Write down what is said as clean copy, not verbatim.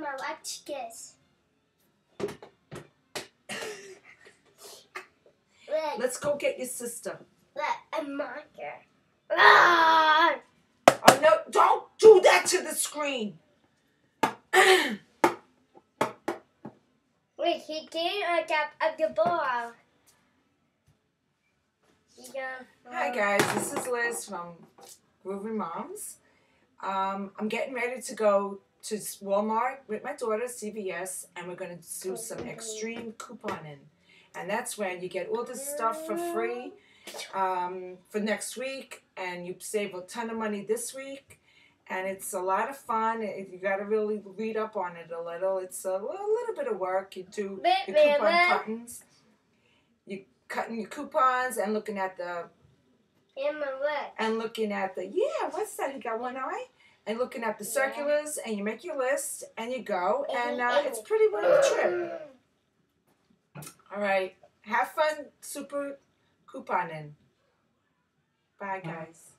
Mama, watch this. Look, Let's go get your sister. a marker. Ah! Oh, no, don't do that to the screen. Wait, he didn't of the ball. Hi guys, this is Liz from Groovy Moms. I'm getting ready to go to Walmart with my daughter, CVS, and we're going to do some extreme couponing. And that's when you get all this stuff for free for next week, and you save a ton of money this week. And it's a lot of fun. You got to really read up on it a little. It's a little bit of work. You do your coupon cuttings. You cutting your coupons and looking at the what's that? You got one eye? And looking at the circulars, and you make your list, and you go, and it's pretty worth the trip. All right, have fun, super couponing. Bye, guys.